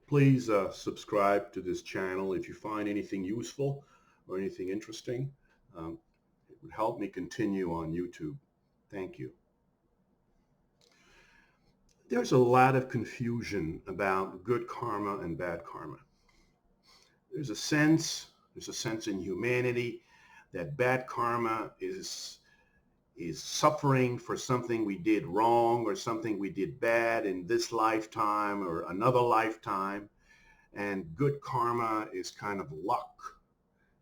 Please subscribe to this channel if you find anything useful or anything interesting. It would help me continue on YouTube. Thank you. There's a lot of confusion about good karma and bad karma. There's a sense in humanity that bad karma is suffering for something we did wrong or something we did bad in this lifetime or another lifetime. And good karma is kind of luck.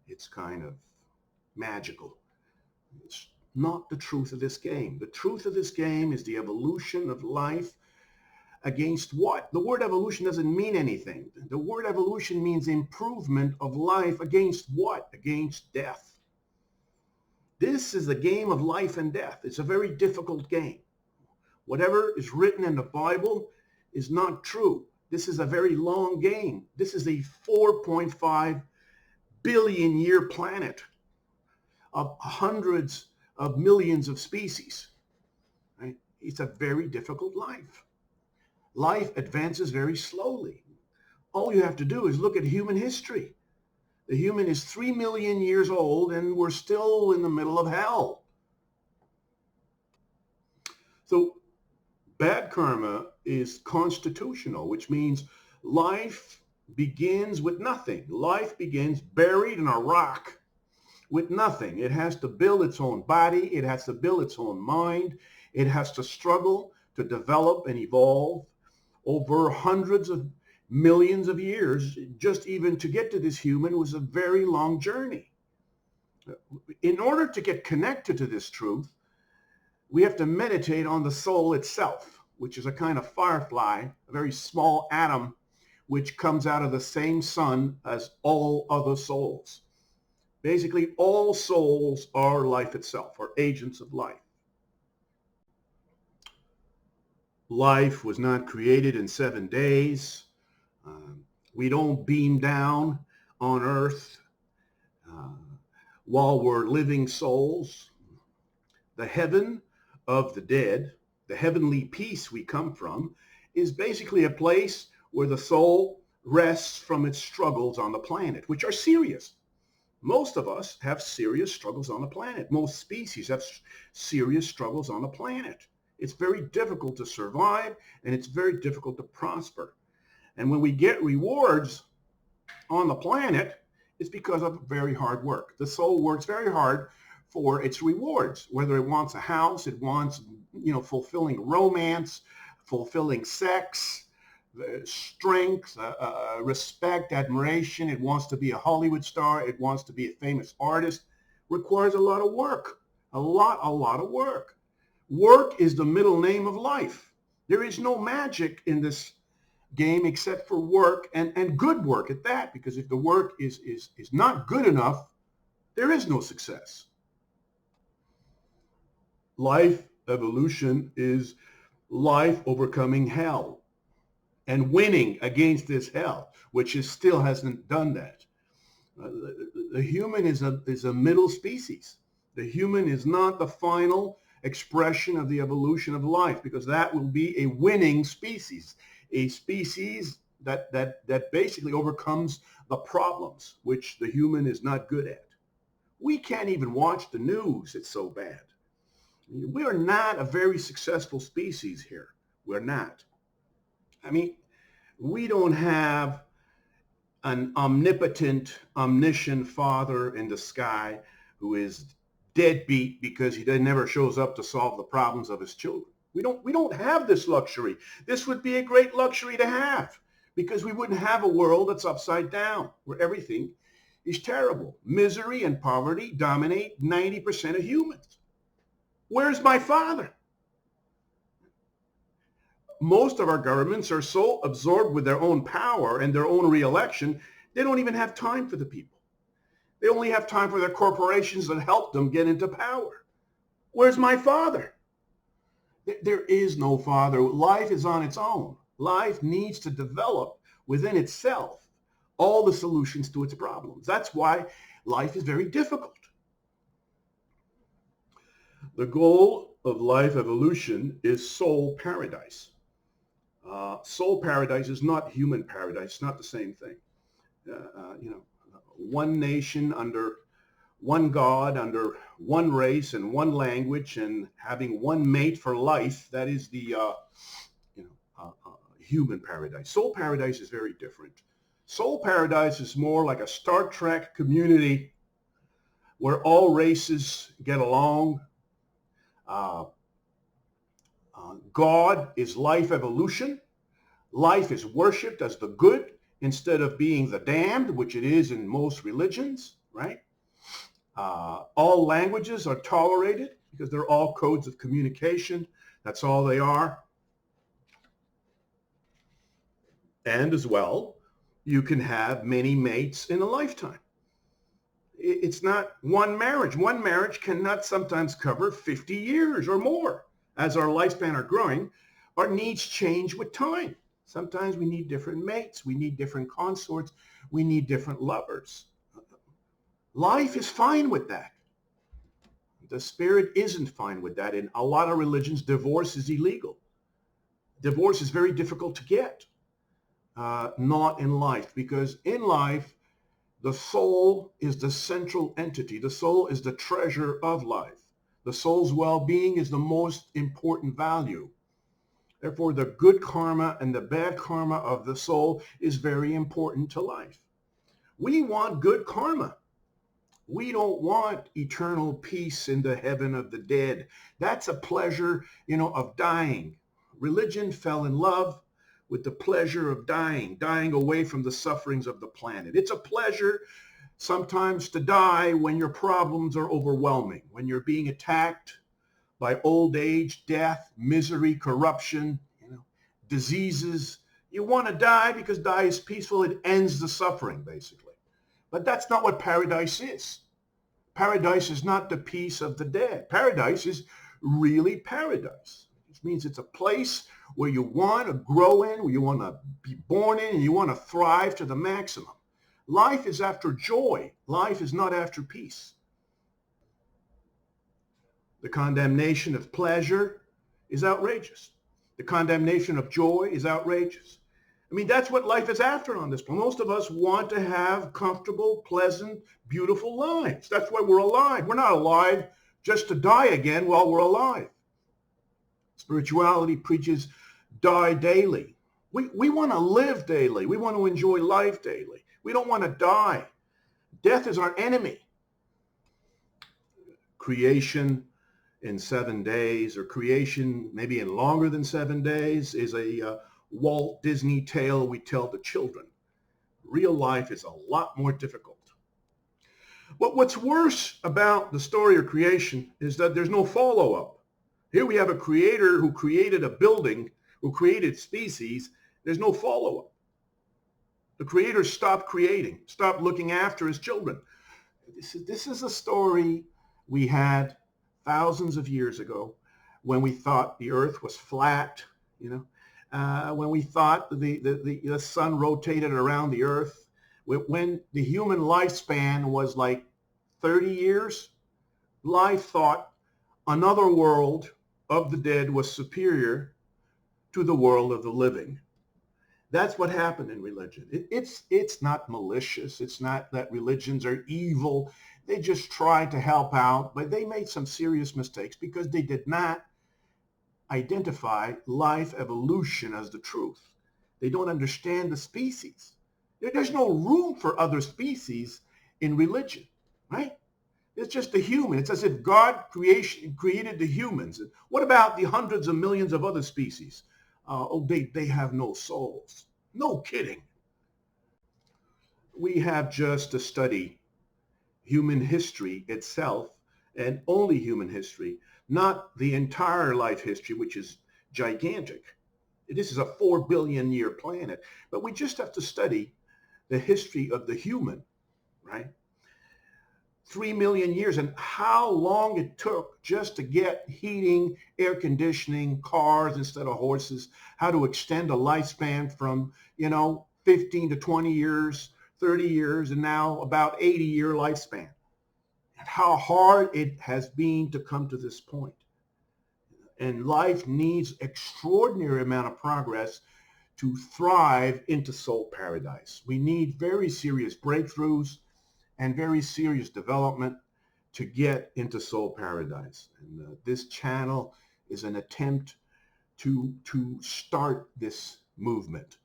It's kind of magical. It's not the truth of this game. The truth of this game is the evolution of life against what? The word evolution doesn't mean anything. The word evolution means improvement of life against what? Against death. This is a game of life and death. It's a very difficult game. Whatever is written in the Bible is not true. This is a very long game. This is a 4.5 billion year planet of hundreds of millions of species. Right? It's a very difficult life. Life advances very slowly. All you have to do is look at human history. The human is 3 million years old and we're still in the middle of hell. So bad karma is constitutional, which means life begins with nothing. Life begins buried in a rock with nothing. It has to build its own body. It has to build its own mind. It has to struggle to develop and evolve over hundreds of millions of years. Just even to get to this human was a very long journey. In order to get connected to this truth, we have to meditate on the soul itself, which is a kind of firefly, a very small atom, which comes out of the same sun as all other souls. Basically, all souls are life itself, or agents of life. Life was not created in 7 days. We don't beam down on earth while we're living souls. The heaven of the dead, the heavenly peace we come from, is basically a place where the soul rests from its struggles on the planet, which are serious. Most of us have serious struggles on the planet. Most species have serious struggles on the planet. It's very difficult to survive, and it's very difficult to prosper. And when we get rewards on the planet, it's because of very hard work. The soul works very hard for its rewards, whether it wants a house, it wants, fulfilling romance, fulfilling sex, strength, respect, admiration. It wants to be a Hollywood star. It wants to be a famous artist. Requires a lot of work, a lot of work. Work is the middle name of life. There is no magic in this game except for work and good work at that, because if the work is not good enough, there is no success. Life evolution is life overcoming hell and winning against this hell, which still hasn't done that. The human is a middle species. The human is not the final expression of the evolution of life, because that will be a winning species, a species that basically overcomes the problems, which the human is not good at. We can't even watch the news. It's so bad. We are not a very successful species here. We're not. I mean, we don't have an omnipotent, omniscient father in the sky who is deadbeat because he never shows up to solve the problems of his children. We don't have this luxury. This would be a great luxury to have, because we wouldn't have a world that's upside down, where everything is terrible. Misery and poverty dominate 90% of humans. Where's my father? Most of our governments are so absorbed with their own power and their own re-election, they don't even have time for the people. They only have time for their corporations that help them get into power. Where's my father? There is no father. Life is on its own. Life needs to develop within itself all the solutions to its problems. That's why life is very difficult. The goal of life evolution is soul paradise. Soul paradise is not human paradise. It's not the same thing. You know, one nation under one God, under one race and one language, and having one mate for life. That is the you know, human paradise. Soul paradise is very different. Soul paradise is more like a Star Trek community where all races get along. Uh, God is life evolution. Life is worshipped as the good instead of being the damned, which it is in most religions, right? All languages are tolerated because they're all codes of communication. That's all they are. And as well, you can have many mates in a lifetime. It's not one marriage. One marriage cannot sometimes cover 50 years or more. As our lifespan are growing, our needs change with time. Sometimes we need different mates. We need different consorts. We need different lovers. Life is fine with that. The spirit isn't fine with that. In a lot of religions, divorce is illegal. Divorce is very difficult to get. Not in life, because in life, the soul is the central entity. The soul is the treasure of life. The soul's well-being is the most important value. Therefore, the good karma and the bad karma of the soul is very important to life. We want good karma. We don't want eternal peace in the heaven of the dead. That's a pleasure, of dying. Religion fell in love with the pleasure of dying away from the sufferings of the planet. It's a pleasure sometimes to die when your problems are overwhelming, when you're being attacked by old age, death, misery, corruption, diseases. You want to die because die is peaceful. It ends the suffering, basically. But that's not what paradise is. Paradise is not the peace of the dead. Paradise is really paradise. It means it's a place where you want to grow in, where you want to be born in, and you want to thrive to the maximum. Life is after joy. Life is not after peace. The condemnation of pleasure is outrageous. The condemnation of joy is outrageous. I mean, that's what life is after on this planet. Most of us want to have comfortable, pleasant, beautiful lives. That's why we're alive. We're not alive just to die again while we're alive. Spirituality preaches die daily. We want to live daily. We want to enjoy life daily. We don't want to die. Death is our enemy. Creation in 7 days, or creation maybe in longer than 7 days, is a Walt Disney tale we tell to children. Real life is a lot more difficult. But what's worse about the story of creation is that there's no follow-up. Here we have a creator who created a building, who created species. There's no follow-up. The creator stopped creating, stopped looking after his children. This is a story we had thousands of years ago when we thought the earth was flat, when we thought the sun rotated around the earth, when the human lifespan was like 30 years, life thought another world of the dead was superior to the world of the living. That's what happened in religion. It's not malicious. It's not that religions are evil. They just tried to help out, but they made some serious mistakes because they did not identify life evolution as the truth. They don't understand the species. There's no room for other species in religion, right? It's just the human. It's as if God created the humans. What about the hundreds of millions of other species? They have no souls. No kidding. We have just to study human history itself, and only human history, not the entire life history, which is gigantic. This is a 4 billion year planet, but we just have to study the history of the human, right? 3 million years, and how long it took just to get heating, air conditioning, cars instead of horses, how to extend a lifespan from, 15 to 20 years, 30 years, and now about 80-year lifespan. And how hard it has been to come to this point. And life needs extraordinary amount of progress to thrive into soul paradise. We need very serious breakthroughs and very serious development to get into soul paradise. And this channel is an attempt to start this movement.